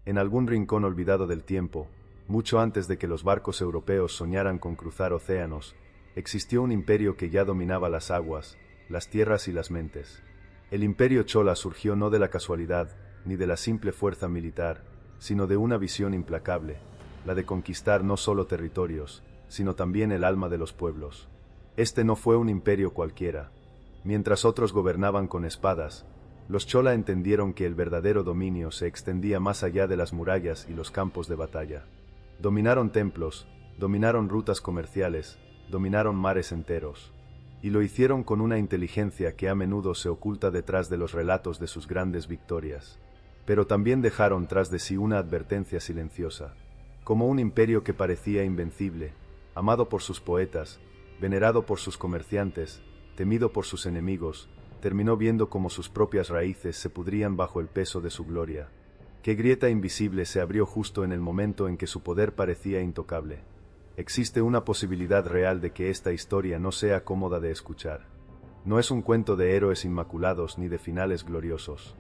En algún rincón olvidado del tiempo, mucho antes de que los barcos europeos soñaran con cruzar océanos, existió un imperio que ya dominaba las aguas, las tierras y las mentes. El imperio Chola surgió no de la casualidad, ni de la simple fuerza militar, sino de una visión implacable, la de conquistar no solo territorios, sino también el alma de los pueblos. Este no fue un imperio cualquiera. Mientras otros gobernaban con espadas, los Chola entendieron que el verdadero dominio se extendía más allá de las murallas y los campos de batalla. Dominaron templos, dominaron rutas comerciales, dominaron mares enteros. Y lo hicieron con una inteligencia que a menudo se oculta detrás de los relatos de sus grandes victorias. Pero también dejaron tras de sí una advertencia silenciosa. Como un imperio que parecía invencible, amado por sus poetas, venerado por sus comerciantes, temido por sus enemigos, terminó viendo cómo sus propias raíces se pudrían bajo el peso de su gloria. Qué grieta invisible se abrió justo en el momento en que su poder parecía intocable. Existe una posibilidad real de que esta historia no sea cómoda de escuchar. No es un cuento de héroes inmaculados ni de finales gloriosos.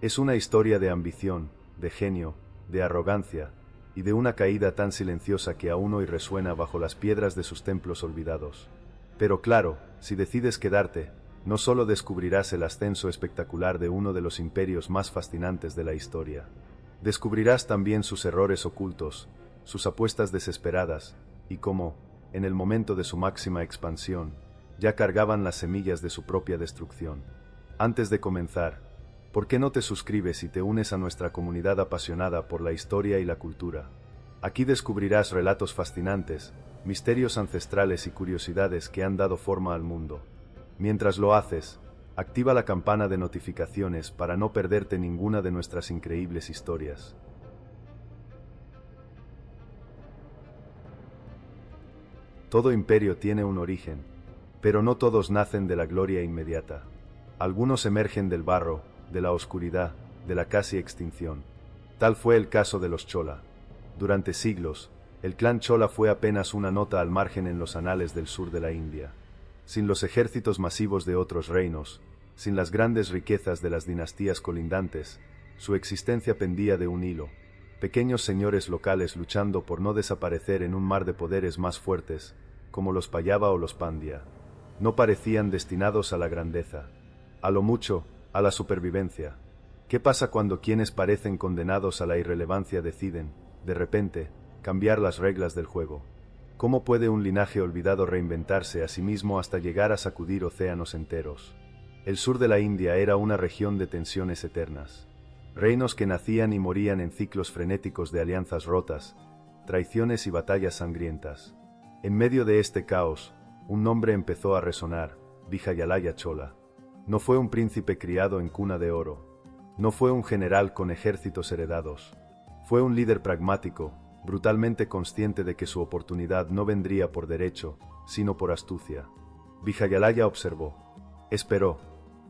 Es una historia de ambición, de genio, de arrogancia, y de una caída tan silenciosa que aún hoy resuena bajo las piedras de sus templos olvidados. Pero claro, si decides quedarte, no solo descubrirás el ascenso espectacular de uno de los imperios más fascinantes de la historia. Descubrirás también sus errores ocultos, sus apuestas desesperadas, y cómo, en el momento de su máxima expansión, ya cargaban las semillas de su propia destrucción. Antes de comenzar, ¿por qué no te suscribes y te unes a nuestra comunidad apasionada por la historia y la cultura? Aquí descubrirás relatos fascinantes, misterios ancestrales y curiosidades que han dado forma al mundo. Mientras lo haces, activa la campana de notificaciones para no perderte ninguna de nuestras increíbles historias. Todo imperio tiene un origen, pero no todos nacen de la gloria inmediata. Algunos emergen del barro, de la oscuridad, de la casi extinción. Tal fue el caso de los Chola. Durante siglos, el clan Chola fue apenas una nota al margen en los anales del sur de la India. Sin los ejércitos masivos de otros reinos, sin las grandes riquezas de las dinastías colindantes, su existencia pendía de un hilo. Pequeños señores locales luchando por no desaparecer en un mar de poderes más fuertes, como los Pallava o los Pandya. No parecían destinados a la grandeza. A lo mucho, a la supervivencia. ¿Qué pasa cuando quienes parecen condenados a la irrelevancia deciden, de repente, cambiar las reglas del juego? ¿Cómo puede un linaje olvidado reinventarse a sí mismo hasta llegar a sacudir océanos enteros? El sur de la India era una región de tensiones eternas. Reinos que nacían y morían en ciclos frenéticos de alianzas rotas, traiciones y batallas sangrientas. En medio de este caos, un nombre empezó a resonar: Vijayalaya Chola. No fue un príncipe criado en cuna de oro. No fue un general con ejércitos heredados. Fue un líder pragmático, brutalmente consciente de que su oportunidad no vendría por derecho, sino por astucia. Vijayalaya observó. Esperó.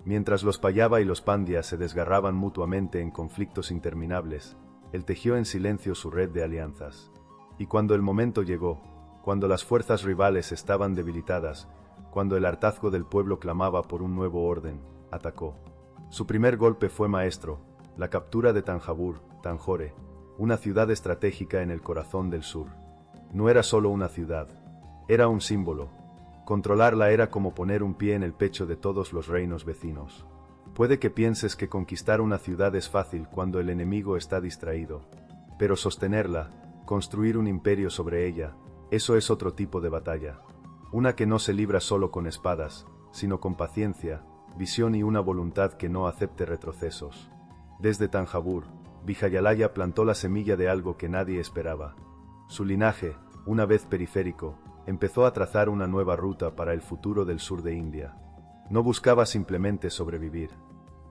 Mientras los Pallava y los Pandya se desgarraban mutuamente en conflictos interminables, él tejió en silencio su red de alianzas. Y cuando el momento llegó, cuando las fuerzas rivales estaban debilitadas, cuando el hartazgo del pueblo clamaba por un nuevo orden, atacó. Su primer golpe fue maestro, la captura de Tanjabur, Tanjore, una ciudad estratégica en el corazón del sur. No era solo una ciudad, era un símbolo. Controlarla era como poner un pie en el pecho de todos los reinos vecinos. Puede que pienses que conquistar una ciudad es fácil cuando el enemigo está distraído, pero sostenerla, construir un imperio sobre ella, eso es otro tipo de batalla. Una que no se libra solo con espadas, sino con paciencia, visión y una voluntad que no acepte retrocesos. Desde Tanjabur, Vijayalaya plantó la semilla de algo que nadie esperaba. Su linaje, una vez periférico, empezó a trazar una nueva ruta para el futuro del sur de India. No buscaba simplemente sobrevivir,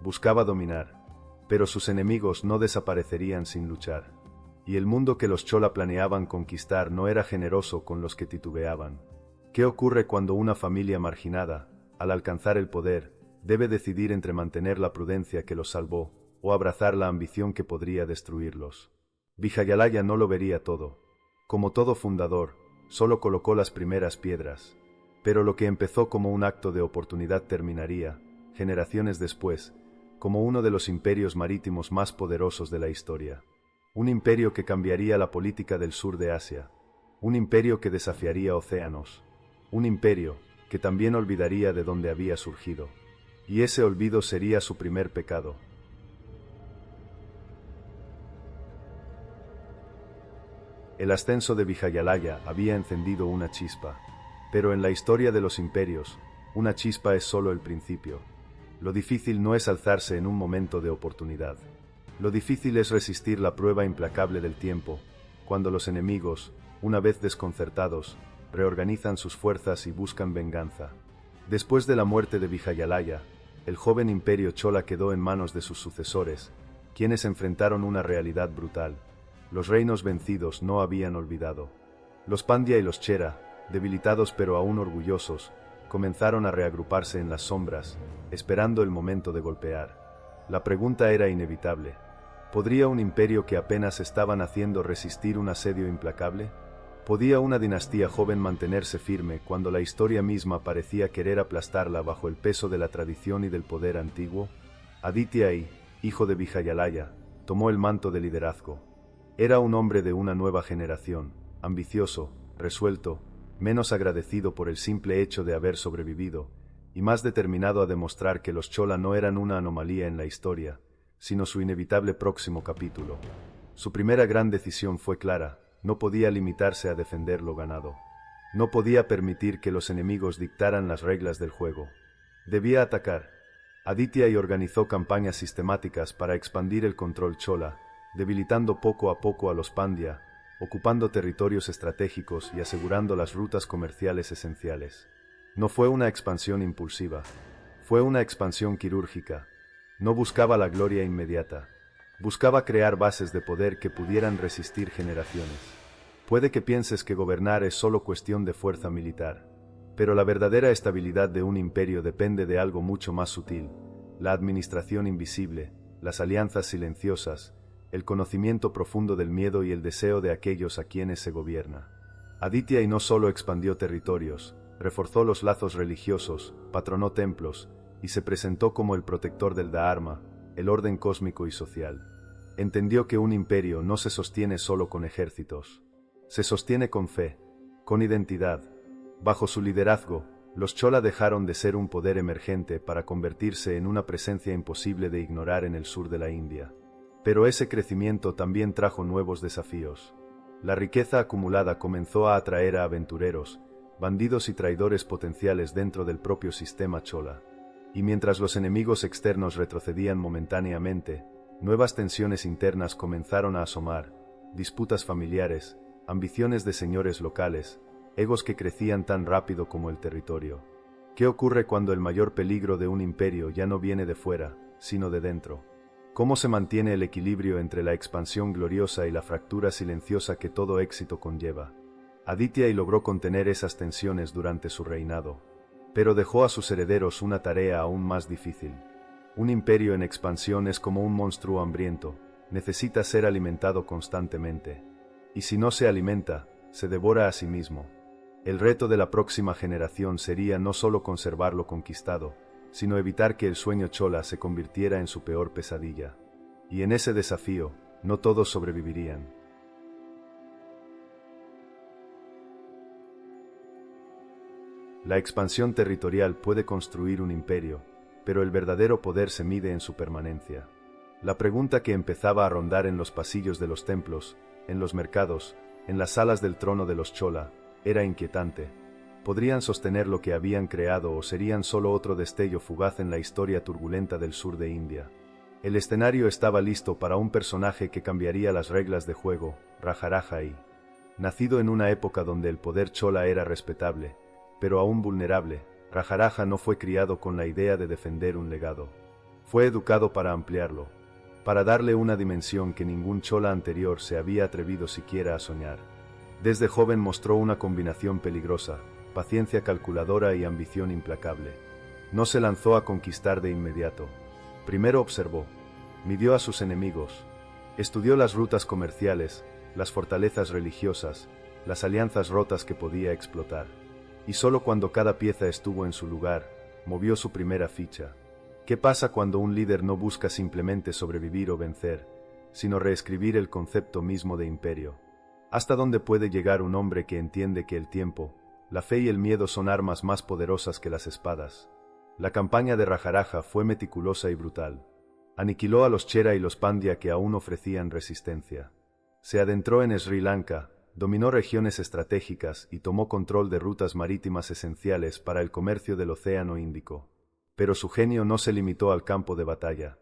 buscaba dominar, pero sus enemigos no desaparecerían sin luchar. Y el mundo que los Chola planeaban conquistar no era generoso con los que titubeaban. ¿Qué ocurre cuando una familia marginada, al alcanzar el poder, debe decidir entre mantener la prudencia que los salvó o abrazar la ambición que podría destruirlos? Vijayalaya no lo vería todo. Como todo fundador, solo colocó las primeras piedras. Pero lo que empezó como un acto de oportunidad terminaría, generaciones después, como uno de los imperios marítimos más poderosos de la historia. Un imperio que cambiaría la política del sur de Asia. Un imperio que desafiaría océanos. Un imperio que también olvidaría de dónde había surgido. Y ese olvido sería su primer pecado. El ascenso de Vijayalaya había encendido una chispa. Pero en la historia de los imperios, una chispa es solo el principio. Lo difícil no es alzarse en un momento de oportunidad. Lo difícil es resistir la prueba implacable del tiempo, cuando los enemigos, una vez desconcertados, reorganizan sus fuerzas y buscan venganza. Después de la muerte de Vijayalaya, el joven imperio Chola quedó en manos de sus sucesores, quienes enfrentaron una realidad brutal. Los reinos vencidos no habían olvidado. Los Pandya y los Chera, debilitados pero aún orgullosos, comenzaron a reagruparse en las sombras, esperando el momento de golpear. La pregunta era inevitable. ¿Podría un imperio que apenas estaba naciendo resistir un asedio implacable? ¿Podía una dinastía joven mantenerse firme cuando la historia misma parecía querer aplastarla bajo el peso de la tradición y del poder antiguo? Aditya, hijo de Vijayalaya, tomó el manto de liderazgo. Era un hombre de una nueva generación, ambicioso, resuelto, menos agradecido por el simple hecho de haber sobrevivido, y más determinado a demostrar que los Chola no eran una anomalía en la historia, sino su inevitable próximo capítulo. Su primera gran decisión fue clara: no podía limitarse a defender lo ganado. No podía permitir que los enemigos dictaran las reglas del juego. Debía atacar. Aditya organizó campañas sistemáticas para expandir el control Chola, debilitando poco a poco a los Pandya, ocupando territorios estratégicos y asegurando las rutas comerciales esenciales. No fue una expansión impulsiva, fue una expansión quirúrgica. No buscaba la gloria inmediata, buscaba crear bases de poder que pudieran resistir generaciones. Puede que pienses que gobernar es solo cuestión de fuerza militar, pero la verdadera estabilidad de un imperio depende de algo mucho más sutil: la administración invisible, las alianzas silenciosas, el conocimiento profundo del miedo y el deseo de aquellos a quienes se gobierna. Aditya no solo expandió territorios, reforzó los lazos religiosos, patronó templos, y se presentó como el protector del Dharma, el orden cósmico y social. Entendió que un imperio no se sostiene solo con ejércitos. Se sostiene con fe, con identidad. Bajo su liderazgo, los Chola dejaron de ser un poder emergente para convertirse en una presencia imposible de ignorar en el sur de la India. Pero ese crecimiento también trajo nuevos desafíos. La riqueza acumulada comenzó a atraer a aventureros, bandidos y traidores potenciales dentro del propio sistema Chola. Y mientras los enemigos externos retrocedían momentáneamente, nuevas tensiones internas comenzaron a asomar: disputas familiares, ambiciones de señores locales, egos que crecían tan rápido como el territorio. ¿Qué ocurre cuando el mayor peligro de un imperio ya no viene de fuera, sino de dentro? ¿Cómo se mantiene el equilibrio entre la expansión gloriosa y la fractura silenciosa que todo éxito conlleva? Aditya logró contener esas tensiones durante su reinado, pero dejó a sus herederos una tarea aún más difícil. Un imperio en expansión es como un monstruo hambriento, necesita ser alimentado constantemente. Y si no se alimenta, se devora a sí mismo. El reto de la próxima generación sería no solo conservar lo conquistado, sino evitar que el sueño Chola se convirtiera en su peor pesadilla. Y en ese desafío, no todos sobrevivirían. La expansión territorial puede construir un imperio, pero el verdadero poder se mide en su permanencia. La pregunta que empezaba a rondar en los pasillos de los templos, en los mercados, en las salas del trono de los Chola, era inquietante. ¿Podrían sostener lo que habían creado o serían solo otro destello fugaz en la historia turbulenta del sur de India? El escenario estaba listo para un personaje que cambiaría las reglas de juego: Rajaraja. Nacido en una época donde el poder Chola era respetable, pero aún vulnerable, Rajaraja no fue criado con la idea de defender un legado. Fue educado para ampliarlo, para darle una dimensión que ningún Chola anterior se había atrevido siquiera a soñar. Desde joven mostró una combinación peligrosa: paciencia calculadora y ambición implacable. No se lanzó a conquistar de inmediato. Primero observó, midió a sus enemigos, estudió las rutas comerciales, las fortalezas religiosas, las alianzas rotas que podía explotar. Y solo cuando cada pieza estuvo en su lugar, movió su primera ficha. ¿Qué pasa cuando un líder no busca simplemente sobrevivir o vencer, sino reescribir el concepto mismo de imperio. ¿Hasta dónde puede llegar un hombre que entiende que el tiempo, la fe y el miedo son armas más poderosas que las espadas? La campaña de Rajaraja fue meticulosa y brutal. Aniquiló a los Chera y los Pandya que aún ofrecían resistencia. Se adentró en Sri Lanka, dominó regiones estratégicas y tomó control de rutas marítimas esenciales para el comercio del Océano Índico. Pero su genio no se limitó al campo de batalla.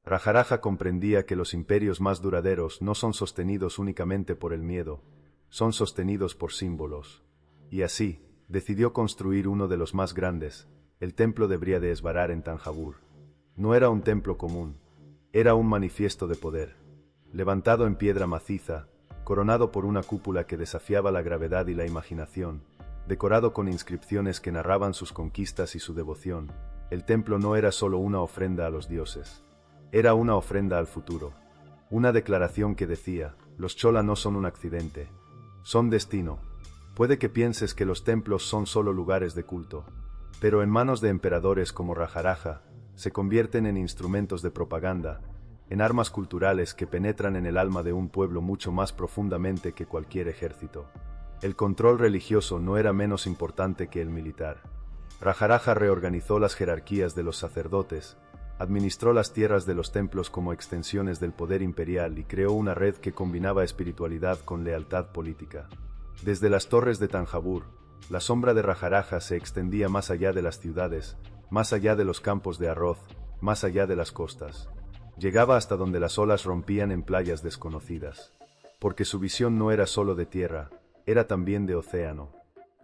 Rajaraja comprendía que los imperios más duraderos no son sostenidos únicamente por el miedo, son sostenidos por símbolos. Y así, decidió construir uno de los más grandes, el templo de Brihadeesvarar en Tanjavur. No era un templo común, era un manifiesto de poder. Levantado en piedra maciza, coronado por una cúpula que desafiaba la gravedad y la imaginación, decorado con inscripciones que narraban sus conquistas y su devoción, el templo no era solo una ofrenda a los dioses. Era una ofrenda al futuro. Una declaración que decía, los Chola no son un accidente, son destino. Puede que pienses que los templos son solo lugares de culto, pero en manos de emperadores como Rajaraja, se convierten en instrumentos de propaganda, en armas culturales que penetran en el alma de un pueblo mucho más profundamente que cualquier ejército. El control religioso no era menos importante que el militar. Rajaraja reorganizó las jerarquías de los sacerdotes, administró las tierras de los templos como extensiones del poder imperial y creó una red que combinaba espiritualidad con lealtad política. Desde las torres de Tanjavur, la sombra de Rajaraja se extendía más allá de las ciudades, más allá de los campos de arroz, más allá de las costas. Llegaba hasta donde las olas rompían en playas desconocidas. Porque su visión no era solo de tierra, era también de océano.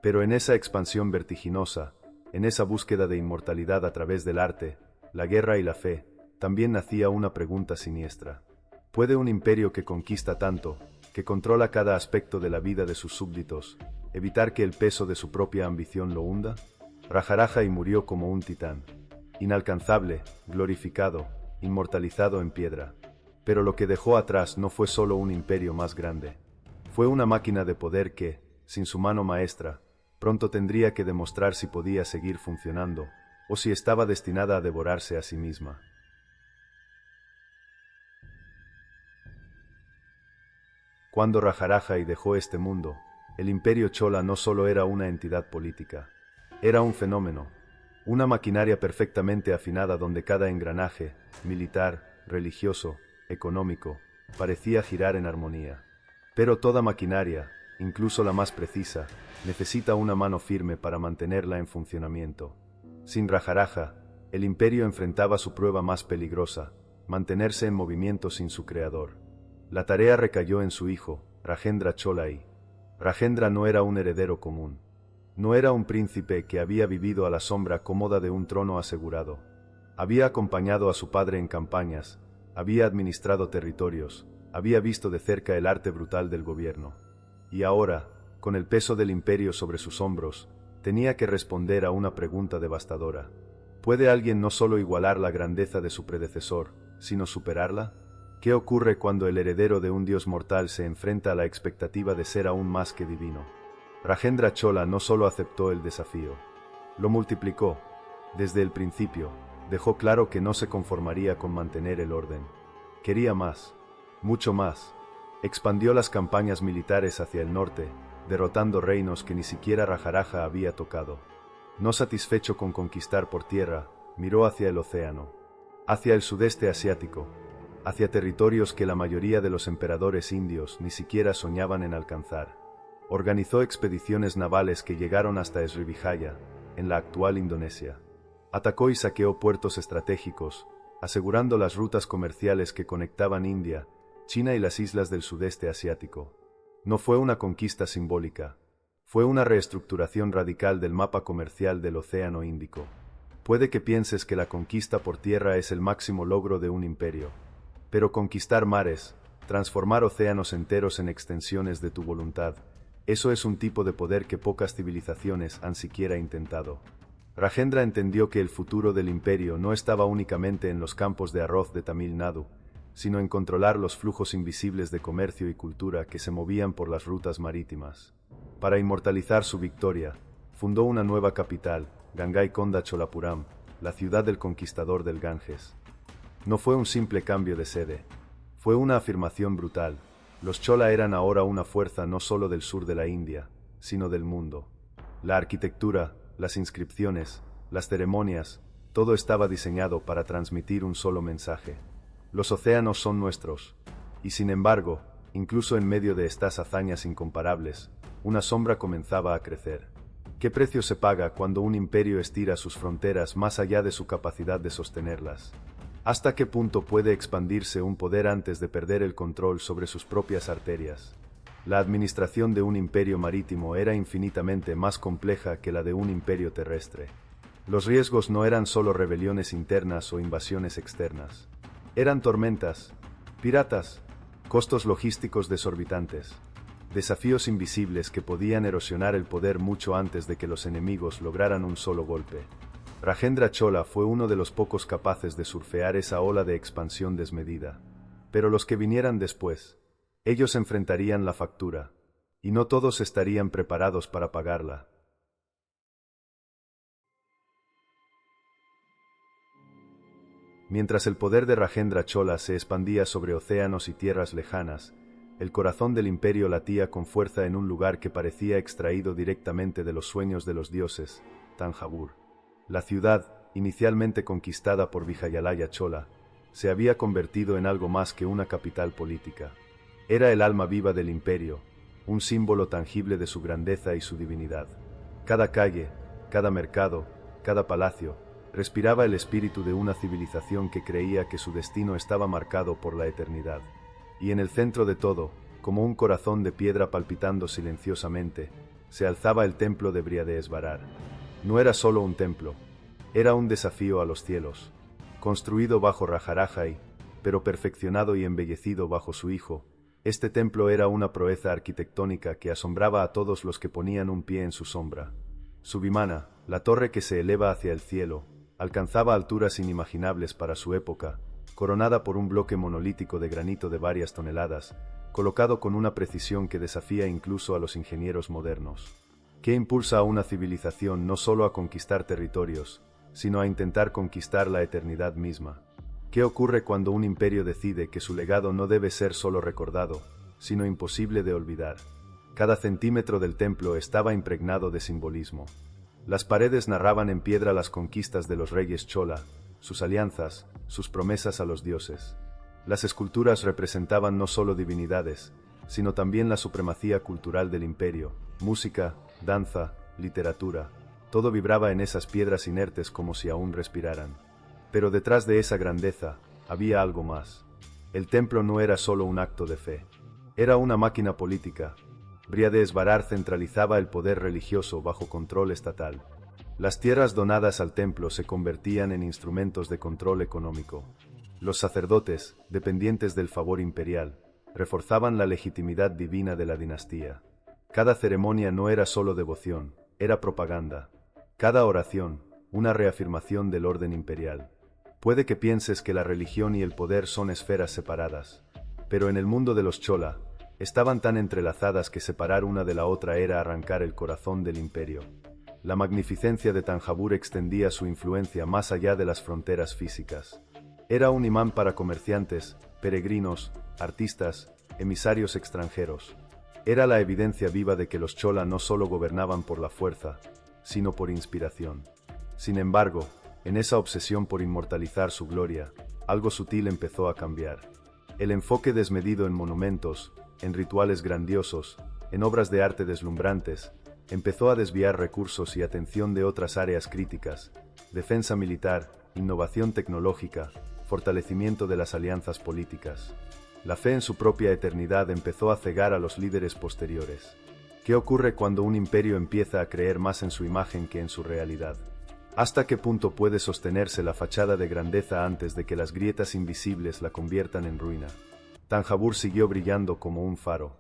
Pero en esa expansión vertiginosa, en esa búsqueda de inmortalidad a través del arte, la guerra y la fe, también nacía una pregunta siniestra. ¿Puede un imperio que conquista tanto, que controla cada aspecto de la vida de sus súbditos, evitar que el peso de su propia ambición lo hunda? Rajaraja y murió como un titán. Inalcanzable, glorificado, inmortalizado en piedra. Pero lo que dejó atrás no fue solo un imperio más grande. Fue una máquina de poder que, sin su mano maestra, pronto tendría que demostrar si podía seguir funcionando, o si estaba destinada a devorarse a sí misma. Cuando Rajaraja dejó este mundo, el imperio Chola no solo era una entidad política, era un fenómeno, una maquinaria perfectamente afinada donde cada engranaje, militar, religioso, económico, parecía girar en armonía. Pero toda maquinaria, incluso la más precisa, necesita una mano firme para mantenerla en funcionamiento. Sin Rajaraja, el imperio enfrentaba su prueba más peligrosa, mantenerse en movimiento sin su creador. La tarea recayó en su hijo, Rajendra Chola I. Rajendra no era un heredero común. No era un príncipe que había vivido a la sombra cómoda de un trono asegurado. Había acompañado a su padre en campañas, había administrado territorios, había visto de cerca el arte brutal del gobierno. Y ahora, con el peso del imperio sobre sus hombros, tenía que responder a una pregunta devastadora. ¿Puede alguien no solo igualar la grandeza de su predecesor, sino superarla? ¿Qué ocurre cuando el heredero de un dios mortal se enfrenta a la expectativa de ser aún más que divino? Rajendra Chola no solo aceptó el desafío, lo multiplicó. Desde el principio, dejó claro que no se conformaría con mantener el orden. Quería más, mucho más. Expandió las campañas militares hacia el norte, derrotando reinos que ni siquiera Rajaraja había tocado. No satisfecho con conquistar por tierra, miró hacia el océano, hacia el sudeste asiático, hacia territorios que la mayoría de los emperadores indios ni siquiera soñaban en alcanzar. Organizó expediciones navales que llegaron hasta Srivijaya, en la actual Indonesia. Atacó y saqueó puertos estratégicos, asegurando las rutas comerciales que conectaban India, China y las islas del sudeste asiático. No fue una conquista simbólica, fue una reestructuración radical del mapa comercial del Océano Índico. Puede que pienses que la conquista por tierra es el máximo logro de un imperio, pero conquistar mares, transformar océanos enteros en extensiones de tu voluntad, eso es un tipo de poder que pocas civilizaciones han siquiera intentado. Rajendra entendió que el futuro del imperio no estaba únicamente en los campos de arroz de Tamil Nadu, sino en controlar los flujos invisibles de comercio y cultura que se movían por las rutas marítimas. Para inmortalizar su victoria, fundó una nueva capital, Gangaikonda Cholapuram, la ciudad del conquistador del Ganges. No fue un simple cambio de sede, Fue una afirmación brutal. Los Chola eran ahora una fuerza no solo del sur de la India, sino del mundo. La arquitectura, las inscripciones, las ceremonias, todo estaba diseñado para transmitir un solo mensaje. Los océanos son nuestros. Y sin embargo, incluso en medio de estas hazañas incomparables, una sombra comenzaba a crecer. ¿Qué precio se paga cuando un imperio estira sus fronteras más allá de su capacidad de sostenerlas? ¿Hasta qué punto puede expandirse un poder antes de perder el control sobre sus propias arterias? La administración de un imperio marítimo era infinitamente más compleja que la de un imperio terrestre. Los riesgos no eran solo rebeliones internas o invasiones externas. Eran tormentas, piratas, costos logísticos desorbitantes, desafíos invisibles que podían erosionar el poder mucho antes de que los enemigos lograran un solo golpe. Rajendra Chola fue uno de los pocos capaces de surfear esa ola de expansión desmedida. Pero los que vinieran después, ellos enfrentarían la factura, y no todos estarían preparados para pagarla. Mientras el poder de Rajendra Chola se expandía sobre océanos y tierras lejanas, el corazón del imperio latía con fuerza en un lugar que parecía extraído directamente de los sueños de los dioses, Thanjavur. La ciudad, inicialmente conquistada por Vijayalaya Chola, se había convertido en algo más que una capital política. Era el alma viva del imperio, un símbolo tangible de su grandeza y su divinidad. Cada calle, cada mercado, cada palacio, respiraba el espíritu de una civilización que creía que su destino estaba marcado por la eternidad. Y en el centro de todo, como un corazón de piedra palpitando silenciosamente, se alzaba el templo de Brihadeesvarar. No era solo un templo, era un desafío a los cielos. Construido bajo Rajarajai, pero perfeccionado y embellecido bajo su hijo, este templo era una proeza arquitectónica que asombraba a todos los que ponían un pie en su sombra. Su Vimana, la torre que se eleva hacia el cielo, alcanzaba alturas inimaginables para su época, coronada por un bloque monolítico de granito de varias toneladas, colocado con una precisión que desafía incluso a los ingenieros modernos. ¿Qué impulsa a una civilización no solo a conquistar territorios, sino a intentar conquistar la eternidad misma? ¿Qué ocurre cuando un imperio decide que su legado no debe ser solo recordado, sino imposible de olvidar? Cada centímetro del templo estaba impregnado de simbolismo. Las paredes narraban en piedra las conquistas de los reyes Chola, sus alianzas, sus promesas a los dioses. Las esculturas representaban no solo divinidades, sino también la supremacía cultural del imperio, música, danza, literatura, todo vibraba en esas piedras inertes como si aún respiraran. Pero detrás de esa grandeza, había algo más. El templo no era solo un acto de fe. Era una máquina política. Brihadeesvarar centralizaba el poder religioso bajo control estatal. Las tierras donadas al templo se convertían en instrumentos de control económico. Los sacerdotes, dependientes del favor imperial, reforzaban la legitimidad divina de la dinastía. Cada ceremonia no era solo devoción, era propaganda. Cada oración, una reafirmación del orden imperial. Puede que pienses que la religión y el poder son esferas separadas, pero en el mundo de los Chola, estaban tan entrelazadas que separar una de la otra era arrancar el corazón del imperio. La magnificencia de Thanjavur extendía su influencia más allá de las fronteras físicas. Era un imán para comerciantes, peregrinos, artistas, emisarios extranjeros. Era la evidencia viva de que los Chola no solo gobernaban por la fuerza, sino por inspiración. Sin embargo, en esa obsesión por inmortalizar su gloria, algo sutil empezó a cambiar. El enfoque desmedido en monumentos, en rituales grandiosos, en obras de arte deslumbrantes, empezó a desviar recursos y atención de otras áreas críticas: defensa militar, innovación tecnológica, fortalecimiento de las alianzas políticas. La fe en su propia eternidad empezó a cegar a los líderes posteriores. ¿Qué ocurre cuando un imperio empieza a creer más en su imagen que en su realidad? ¿Hasta qué punto puede sostenerse la fachada de grandeza antes de que las grietas invisibles la conviertan en ruina? Thanjavur siguió brillando como un faro,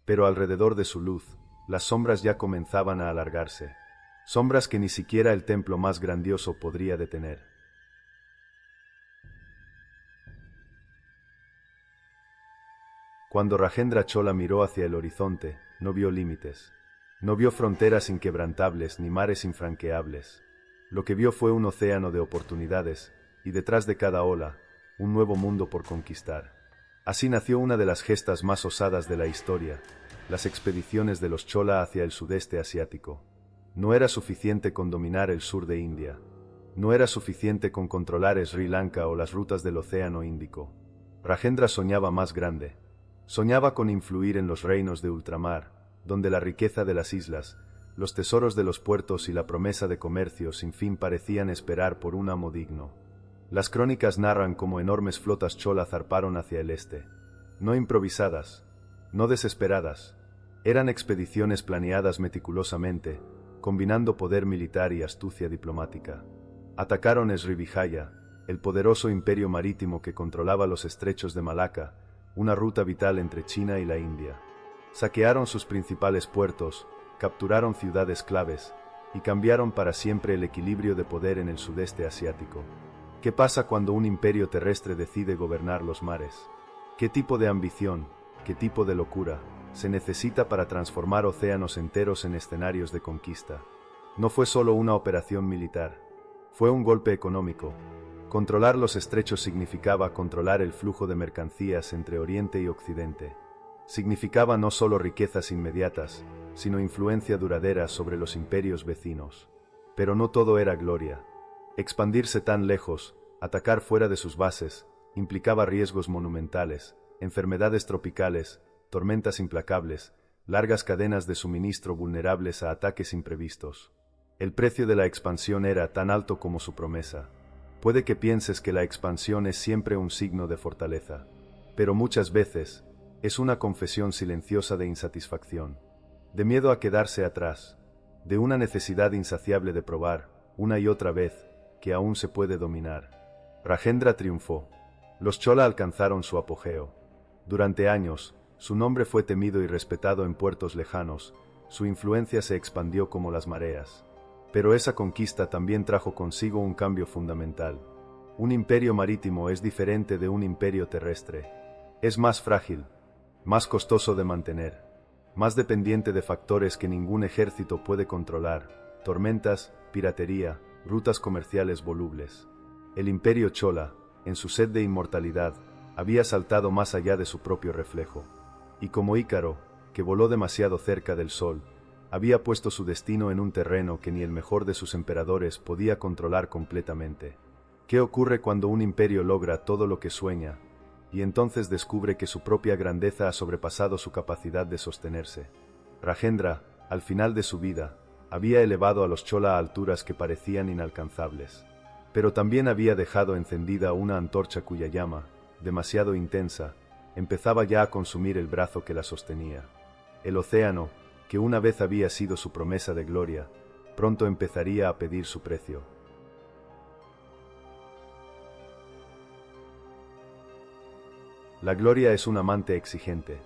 pero alrededor de su luz, las sombras ya comenzaban a alargarse. Sombras que ni siquiera el templo más grandioso podría detener. Cuando Rajendra Chola miró hacia el horizonte, no vio límites. No vio fronteras inquebrantables ni mares infranqueables. Lo que vio fue un océano de oportunidades, y detrás de cada ola, un nuevo mundo por conquistar. Así nació una de las gestas más osadas de la historia, las expediciones de los Chola hacia el sudeste asiático. No era suficiente con dominar el sur de India. No era suficiente con controlar Sri Lanka o las rutas del Océano Índico. Rajendra soñaba más grande. Soñaba con influir en los reinos de ultramar, donde la riqueza de las islas, los tesoros de los puertos y la promesa de comercio sin fin parecían esperar por un amo digno. Las crónicas narran cómo enormes flotas chola zarparon hacia el este. No improvisadas, no desesperadas. Eran expediciones planeadas meticulosamente, combinando poder militar y astucia diplomática. Atacaron Srivijaya, el poderoso imperio marítimo que controlaba los estrechos de Malaca, una ruta vital entre China y la India. Saquearon sus principales puertos, capturaron ciudades claves y cambiaron para siempre el equilibrio de poder en el sudeste asiático. ¿Qué pasa cuando un imperio terrestre decide gobernar los mares? ¿Qué tipo de ambición, qué tipo de locura se necesita para transformar océanos enteros en escenarios de conquista? No fue solo una operación militar, fue un golpe económico. Controlar los estrechos significaba controlar el flujo de mercancías entre Oriente y Occidente. Significaba no solo riquezas inmediatas, sino influencia duradera sobre los imperios vecinos. Pero no todo era gloria. Expandirse tan lejos, atacar fuera de sus bases, implicaba riesgos monumentales, enfermedades tropicales, tormentas implacables, largas cadenas de suministro vulnerables a ataques imprevistos. El precio de la expansión era tan alto como su promesa. Puede que pienses que la expansión es siempre un signo de fortaleza, pero muchas veces es una confesión silenciosa de insatisfacción, de miedo a quedarse atrás, de una necesidad insaciable de probar, una y otra vez, que aún se puede dominar. Rajendra triunfó. Los Chola alcanzaron su apogeo. Durante años, su nombre fue temido y respetado en puertos lejanos, su influencia se expandió como las mareas. Pero esa conquista también trajo consigo un cambio fundamental. Un imperio marítimo es diferente de un imperio terrestre. Es más frágil, más costoso de mantener, más dependiente de factores que ningún ejército puede controlar: tormentas, piratería, rutas comerciales volubles. El imperio Chola, en su sed de inmortalidad, había saltado más allá de su propio reflejo. Y como Ícaro, que voló demasiado cerca del sol, había puesto su destino en un terreno que ni el mejor de sus emperadores podía controlar completamente. ¿Qué ocurre cuando un imperio logra todo lo que sueña, y entonces descubre que su propia grandeza ha sobrepasado su capacidad de sostenerse? Rajendra, al final de su vida, había elevado a los Chola a alturas que parecían inalcanzables. Pero también había dejado encendida una antorcha cuya llama, demasiado intensa, empezaba ya a consumir el brazo que la sostenía. El océano, que una vez había sido su promesa de gloria, pronto empezaría a pedir su precio. La gloria es un amante exigente,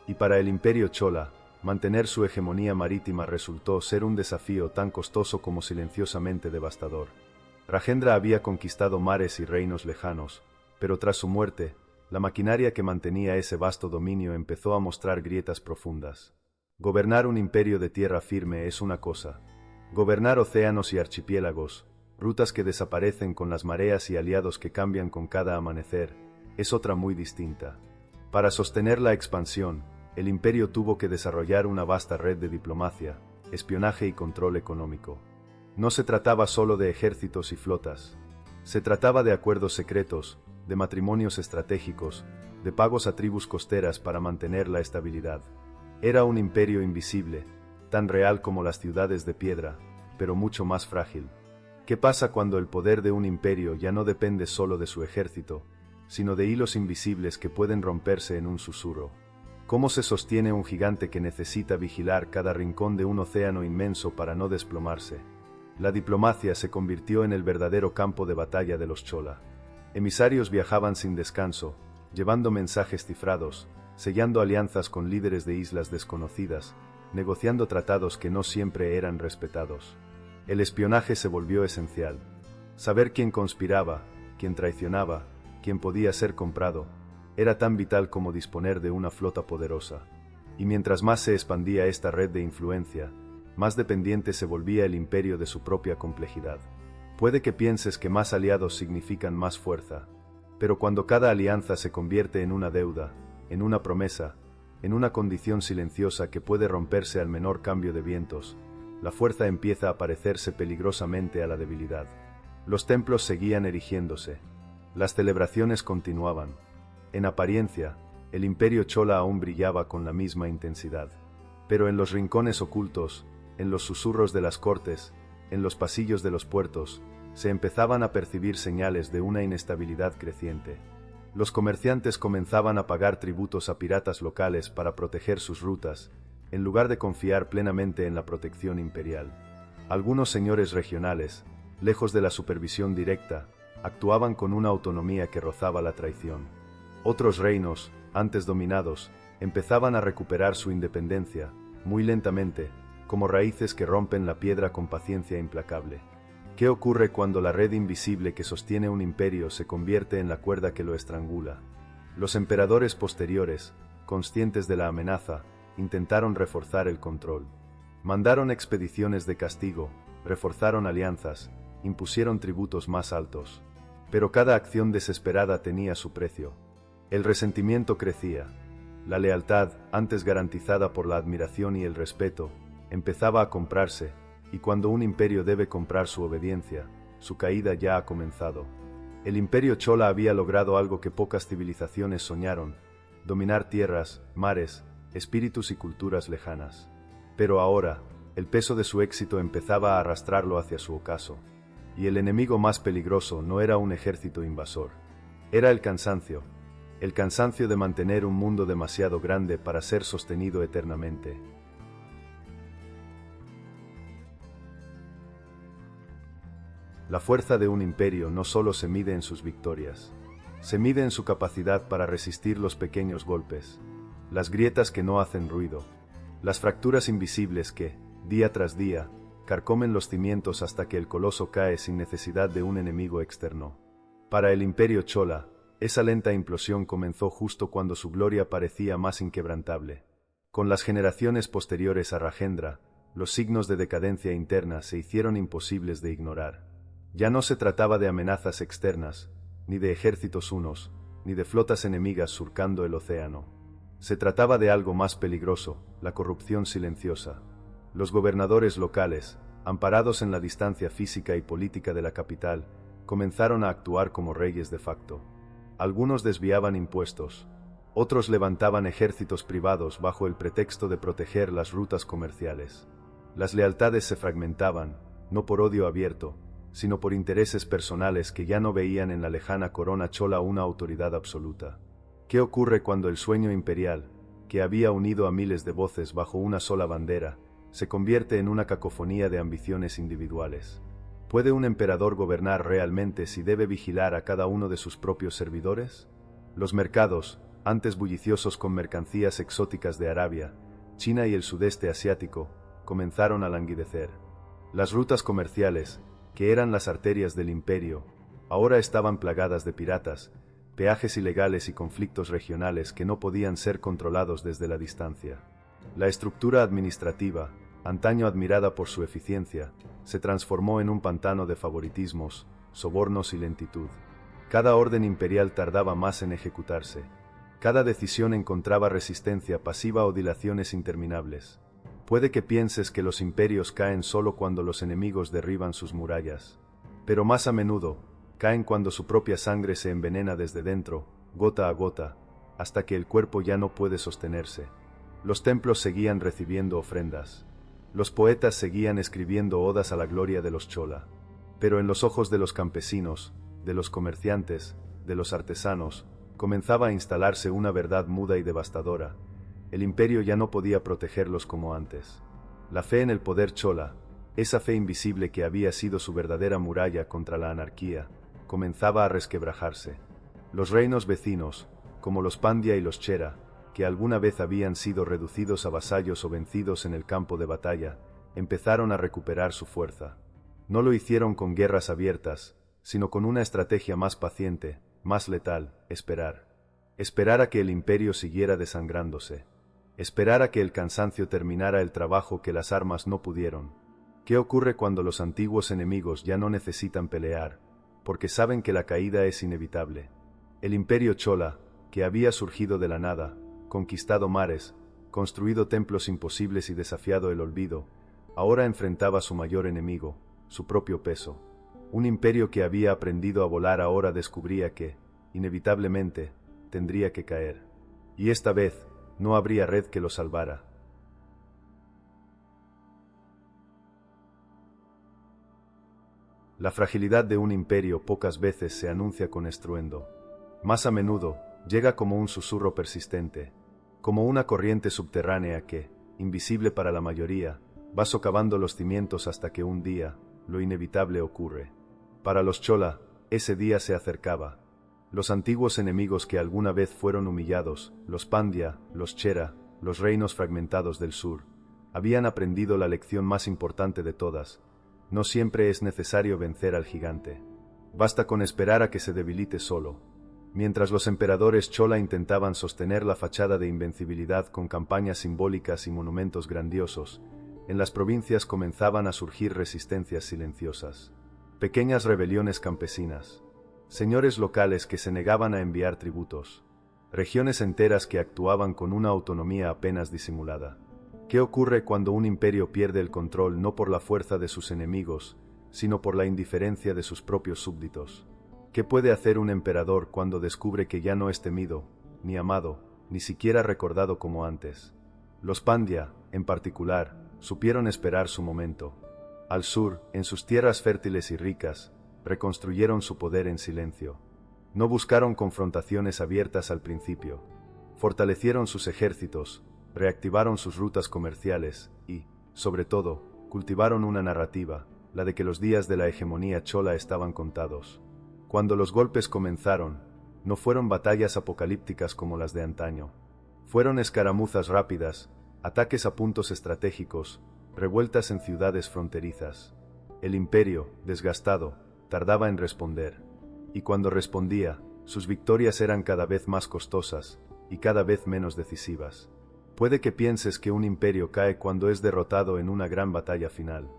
y para el imperio Chola, mantener su hegemonía marítima resultó ser un desafío tan costoso como silenciosamente devastador. Rajendra había conquistado mares y reinos lejanos, pero tras su muerte, la maquinaria que mantenía ese vasto dominio empezó a mostrar grietas profundas. Gobernar un imperio de tierra firme es una cosa. Gobernar océanos y archipiélagos, rutas que desaparecen con las mareas y aliados que cambian con cada amanecer, es otra muy distinta. Para sostener la expansión, el imperio tuvo que desarrollar una vasta red de diplomacia, espionaje y control económico. No se trataba solo de ejércitos y flotas. Se trataba de acuerdos secretos, de matrimonios estratégicos, de pagos a tribus costeras para mantener la estabilidad. Era un imperio invisible, tan real como las ciudades de piedra, pero mucho más frágil. ¿Qué pasa cuando el poder de un imperio ya no depende solo de su ejército, sino de hilos invisibles que pueden romperse en un susurro? ¿Cómo se sostiene un gigante que necesita vigilar cada rincón de un océano inmenso para no desplomarse? La diplomacia se convirtió en el verdadero campo de batalla de los Chola. Emisarios viajaban sin descanso, llevando mensajes cifrados, sellando alianzas con líderes de islas desconocidas, negociando tratados que no siempre eran respetados. El espionaje se volvió esencial. Saber quién conspiraba, quién traicionaba, quién podía ser comprado, era tan vital como disponer de una flota poderosa. Y mientras más se expandía esta red de influencia, más dependiente se volvía el imperio de su propia complejidad. Puede que pienses que más aliados significan más fuerza, Pero cuando cada alianza se convierte en una deuda, en una promesa, en una condición silenciosa que puede romperse al menor cambio de vientos, la fuerza empieza a parecerse peligrosamente a la debilidad. Los templos seguían erigiéndose. Las celebraciones continuaban. En apariencia, el imperio chola aún brillaba con la misma intensidad. Pero en los rincones ocultos, en los susurros de las cortes, en los pasillos de los puertos, se empezaban a percibir señales de una inestabilidad creciente. Los comerciantes comenzaban a pagar tributos a piratas locales para proteger sus rutas, en lugar de confiar plenamente en la protección imperial. Algunos señores regionales, lejos de la supervisión directa, actuaban con una autonomía que rozaba la traición. Otros reinos, antes dominados, empezaban a recuperar su independencia, muy lentamente, como raíces que rompen la piedra con paciencia implacable. ¿Qué ocurre cuando la red invisible que sostiene un imperio se convierte en la cuerda que lo estrangula? Los emperadores posteriores, conscientes de la amenaza, intentaron reforzar el control. Mandaron expediciones de castigo, reforzaron alianzas, impusieron tributos más altos. Pero cada acción desesperada tenía su precio. El resentimiento crecía. La lealtad, antes garantizada por la admiración y el respeto, empezaba a comprarse, y cuando un imperio debe comprar su obediencia, su caída ya ha comenzado. El imperio chola había logrado algo que pocas civilizaciones soñaron: dominar tierras, mares, espíritus y culturas lejanas. Pero ahora, el peso de su éxito empezaba a arrastrarlo hacia su ocaso. Y el enemigo más peligroso no era un ejército invasor. Era el cansancio de mantener un mundo demasiado grande para ser sostenido eternamente. La fuerza de un imperio no solo se mide en sus victorias, se mide en su capacidad para resistir los pequeños golpes, las grietas que no hacen ruido, las fracturas invisibles que, día tras día, carcomen los cimientos hasta que el coloso cae sin necesidad de un enemigo externo. Para el imperio chola, esa lenta implosión comenzó justo cuando su gloria parecía más inquebrantable. Con las generaciones posteriores a Rajendra, los signos de decadencia interna se hicieron imposibles de ignorar. Ya no se trataba de amenazas externas, ni de ejércitos hunos, ni de flotas enemigas surcando el océano. Se trataba de algo más peligroso: la corrupción silenciosa. Los gobernadores locales, amparados en la distancia física y política de la capital, comenzaron a actuar como reyes de facto. Algunos desviaban impuestos, otros levantaban ejércitos privados bajo el pretexto de proteger las rutas comerciales. Las lealtades se fragmentaban, no por odio abierto, sino por intereses personales que ya no veían en la lejana corona chola una autoridad absoluta. ¿Qué ocurre cuando el sueño imperial, que había unido a miles de voces bajo una sola bandera, se convierte en una cacofonía de ambiciones individuales? ¿Puede un emperador gobernar realmente si debe vigilar a cada uno de sus propios servidores? Los mercados, antes bulliciosos con mercancías exóticas de Arabia, China y el sudeste asiático, comenzaron a languidecer. Las rutas comerciales, que eran las arterias del imperio, ahora estaban plagadas de piratas, peajes ilegales y conflictos regionales que no podían ser controlados desde la distancia. La estructura administrativa, antaño admirada por su eficiencia, se transformó en un pantano de favoritismos, sobornos y lentitud. Cada orden imperial tardaba más en ejecutarse. Cada decisión encontraba resistencia pasiva o dilaciones interminables. Puede que pienses que los imperios caen solo cuando los enemigos derriban sus murallas, pero más a menudo, caen cuando su propia sangre se envenena desde dentro, gota a gota, hasta que el cuerpo ya no puede sostenerse. Los templos seguían recibiendo ofrendas. Los poetas seguían escribiendo odas a la gloria de los chola. Pero en los ojos de los campesinos, de los comerciantes, de los artesanos, comenzaba a instalarse una verdad muda y devastadora: el imperio ya no podía protegerlos como antes. La fe en el poder chola, esa fe invisible que había sido su verdadera muralla contra la anarquía, comenzaba a resquebrajarse. Los reinos vecinos, como los Pandya y los Chera, que alguna vez habían sido reducidos a vasallos o vencidos en el campo de batalla, empezaron a recuperar su fuerza. No lo hicieron con guerras abiertas, sino con una estrategia más paciente, más letal: esperar. Esperar a que el imperio siguiera desangrándose. Esperar a que el cansancio terminara el trabajo que las armas no pudieron. ¿Qué ocurre cuando los antiguos enemigos ya no necesitan pelear, porque saben que la caída es inevitable? El imperio Chola, que había surgido de la nada, conquistado mares, construido templos imposibles y desafiado el olvido, ahora enfrentaba su mayor enemigo, su propio peso. Un imperio que había aprendido a volar ahora descubría que, inevitablemente, tendría que caer. Y esta vez, no habría red que lo salvara. La fragilidad de un imperio pocas veces se anuncia con estruendo. Más a menudo, llega como un susurro persistente, como una corriente subterránea que, invisible para la mayoría, va socavando los cimientos hasta que un día, lo inevitable ocurre. Para los Chola, ese día se acercaba. Los antiguos enemigos que alguna vez fueron humillados, los Pandya, los Chera, los reinos fragmentados del sur, habían aprendido la lección más importante de todas. No siempre es necesario vencer al gigante. Basta con esperar a que se debilite solo. Mientras los emperadores Chola intentaban sostener la fachada de invencibilidad con campañas simbólicas y monumentos grandiosos, en las provincias comenzaban a surgir resistencias silenciosas. Pequeñas rebeliones campesinas. Señores locales que se negaban a enviar tributos. Regiones enteras que actuaban con una autonomía apenas disimulada. ¿Qué ocurre cuando un imperio pierde el control no por la fuerza de sus enemigos, sino por la indiferencia de sus propios súbditos? ¿Qué puede hacer un emperador cuando descubre que ya no es temido, ni amado, ni siquiera recordado como antes? Los Pandya, en particular, supieron esperar su momento. Al sur, en sus tierras fértiles y ricas, reconstruyeron su poder en silencio. No buscaron confrontaciones abiertas al principio. Fortalecieron sus ejércitos, reactivaron sus rutas comerciales y, sobre todo, cultivaron una narrativa, la de que los días de la hegemonía chola estaban contados. Cuando los golpes comenzaron, no fueron batallas apocalípticas como las de antaño. Fueron escaramuzas rápidas, ataques a puntos estratégicos, revueltas en ciudades fronterizas. El imperio, desgastado, tardaba en responder. Y cuando respondía, sus victorias eran cada vez más costosas y cada vez menos decisivas. Puede que pienses que un imperio cae cuando es derrotado en una gran batalla final,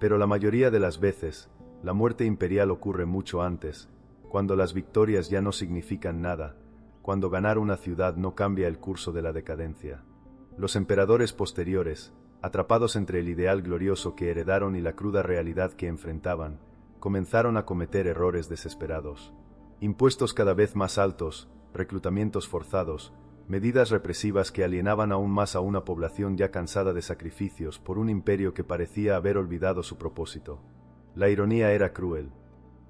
pero la mayoría de las veces, la muerte imperial ocurre mucho antes, cuando las victorias ya no significan nada, cuando ganar una ciudad no cambia el curso de la decadencia. Los emperadores posteriores, atrapados entre el ideal glorioso que heredaron y la cruda realidad que enfrentaban, comenzaron a cometer errores desesperados. Impuestos cada vez más altos, reclutamientos forzados, medidas represivas que alienaban aún más a una población ya cansada de sacrificios por un imperio que parecía haber olvidado su propósito. La ironía era cruel.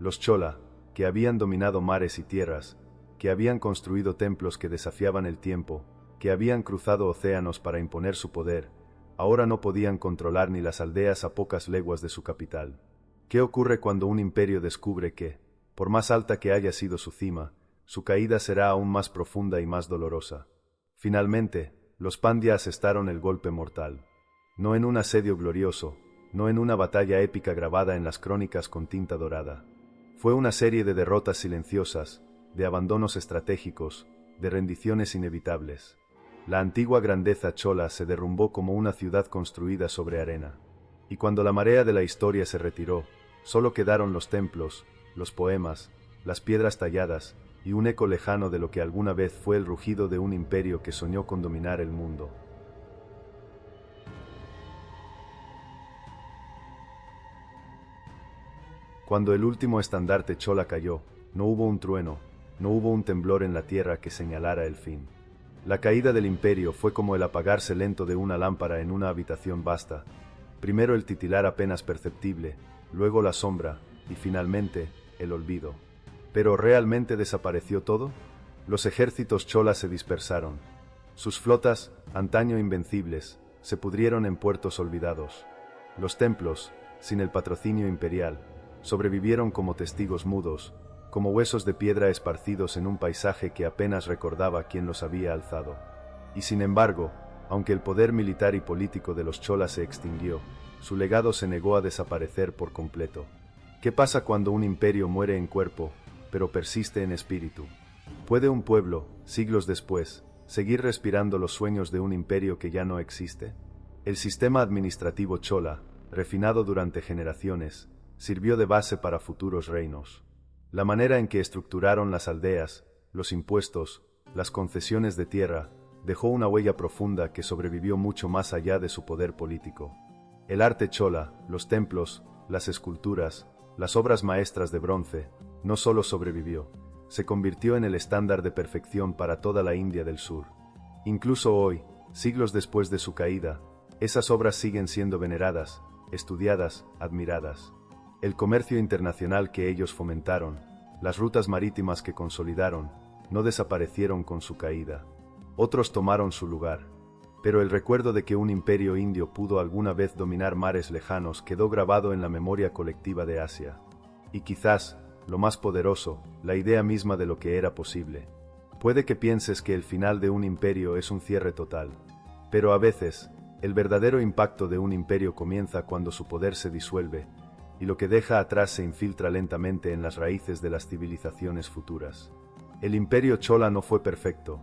Los Chola, que habían dominado mares y tierras, que habían construido templos que desafiaban el tiempo, que habían cruzado océanos para imponer su poder, ahora no podían controlar ni las aldeas a pocas leguas de su capital. ¿Qué ocurre cuando un imperio descubre que, por más alta que haya sido su cima, su caída será aún más profunda y más dolorosa? Finalmente, los Pandya asestaron el golpe mortal. No en un asedio glorioso, no en una batalla épica grabada en las crónicas con tinta dorada. Fue una serie de derrotas silenciosas, de abandonos estratégicos, de rendiciones inevitables. La antigua grandeza chola se derrumbó como una ciudad construida sobre arena. Y cuando la marea de la historia se retiró, solo quedaron los templos, los poemas, las piedras talladas, y un eco lejano de lo que alguna vez fue el rugido de un imperio que soñó con dominar el mundo. Cuando el último estandarte chola cayó, no hubo un trueno, no hubo un temblor en la tierra que señalara el fin. La caída del imperio fue como el apagarse lento de una lámpara en una habitación vasta. Primero el titilar apenas perceptible, luego la sombra, y finalmente, el olvido. ¿Pero realmente desapareció todo? Los ejércitos cholas se dispersaron. Sus flotas, antaño invencibles, se pudrieron en puertos olvidados. Los templos, sin el patrocinio imperial, sobrevivieron como testigos mudos, como huesos de piedra esparcidos en un paisaje que apenas recordaba quién los había alzado. Y sin embargo, aunque el poder militar y político de los cholas se extinguió, su legado se negó a desaparecer por completo. ¿Qué pasa cuando un imperio muere en cuerpo, pero persiste en espíritu? ¿Puede un pueblo, siglos después, seguir respirando los sueños de un imperio que ya no existe? El sistema administrativo chola, refinado durante generaciones, sirvió de base para futuros reinos. La manera en que estructuraron las aldeas, los impuestos, las concesiones de tierra, dejó una huella profunda que sobrevivió mucho más allá de su poder político. El arte chola, los templos, las esculturas, las obras maestras de bronce, no solo sobrevivió, se convirtió en el estándar de perfección para toda la India del Sur. Incluso hoy, siglos después de su caída, esas obras siguen siendo veneradas, estudiadas, admiradas. El comercio internacional que ellos fomentaron, las rutas marítimas que consolidaron, no desaparecieron con su caída. Otros tomaron su lugar. Pero el recuerdo de que un imperio indio pudo alguna vez dominar mares lejanos quedó grabado en la memoria colectiva de Asia. Y quizás, lo más poderoso, la idea misma de lo que era posible. Puede que pienses que el final de un imperio es un cierre total. Pero a veces, el verdadero impacto de un imperio comienza cuando su poder se disuelve, y lo que deja atrás se infiltra lentamente en las raíces de las civilizaciones futuras. El imperio chola no fue perfecto.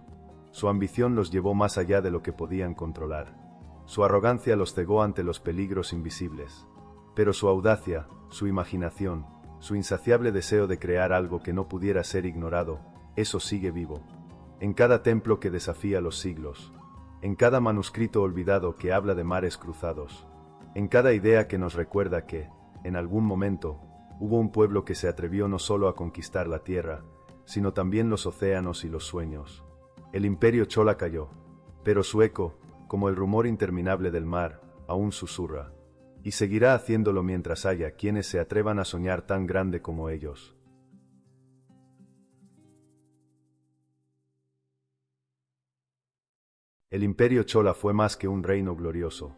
Su ambición los llevó más allá de lo que podían controlar. Su arrogancia los cegó ante los peligros invisibles. Pero su audacia, su imaginación, su insaciable deseo de crear algo que no pudiera ser ignorado, eso sigue vivo. En cada templo que desafía los siglos. En cada manuscrito olvidado que habla de mares cruzados. En cada idea que nos recuerda que, en algún momento, hubo un pueblo que se atrevió no solo a conquistar la tierra, sino también los océanos y los sueños. El imperio chola cayó, pero su eco, como el rumor interminable del mar, aún susurra, y seguirá haciéndolo mientras haya quienes se atrevan a soñar tan grande como ellos. El imperio chola fue más que un reino glorioso.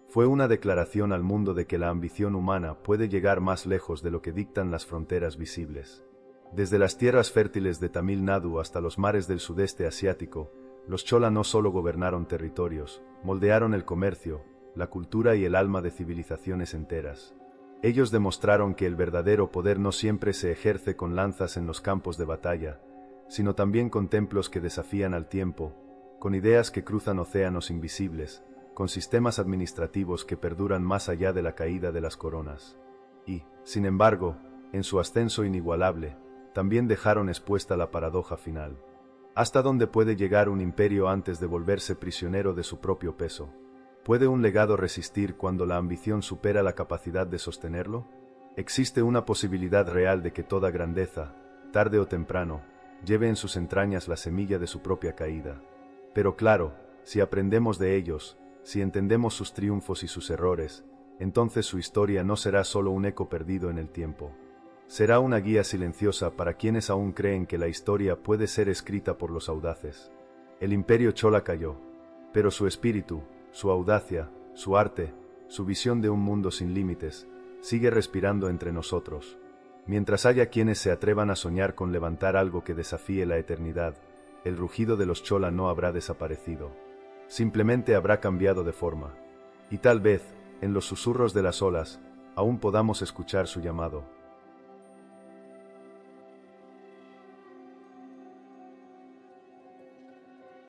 Fue una declaración al mundo de que la ambición humana puede llegar más lejos de lo que dictan las fronteras visibles. Desde las tierras fértiles de Tamil Nadu hasta los mares del sudeste asiático, los chola no solo gobernaron territorios, moldearon el comercio, la cultura y el alma de civilizaciones enteras. Ellos demostraron que el verdadero poder no siempre se ejerce con lanzas en los campos de batalla, sino también con templos que desafían al tiempo, con ideas que cruzan océanos invisibles, con sistemas administrativos que perduran más allá de la caída de las coronas. Y, sin embargo, en su ascenso inigualable, también dejaron expuesta la paradoja final. ¿Hasta dónde puede llegar un imperio antes de volverse prisionero de su propio peso? ¿Puede un legado resistir cuando la ambición supera la capacidad de sostenerlo? Existe una posibilidad real de que toda grandeza, tarde o temprano, lleve en sus entrañas la semilla de su propia caída. Pero claro, si aprendemos de ellos, si entendemos sus triunfos y sus errores, entonces su historia no será solo un eco perdido en el tiempo. Será una guía silenciosa para quienes aún creen que la historia puede ser escrita por los audaces. El imperio chola cayó, pero su espíritu, su audacia, su arte, su visión de un mundo sin límites, sigue respirando entre nosotros. Mientras haya quienes se atrevan a soñar con levantar algo que desafíe la eternidad, el rugido de los chola no habrá desaparecido. Simplemente habrá cambiado de forma. Y tal vez, en los susurros de las olas, aún podamos escuchar su llamado.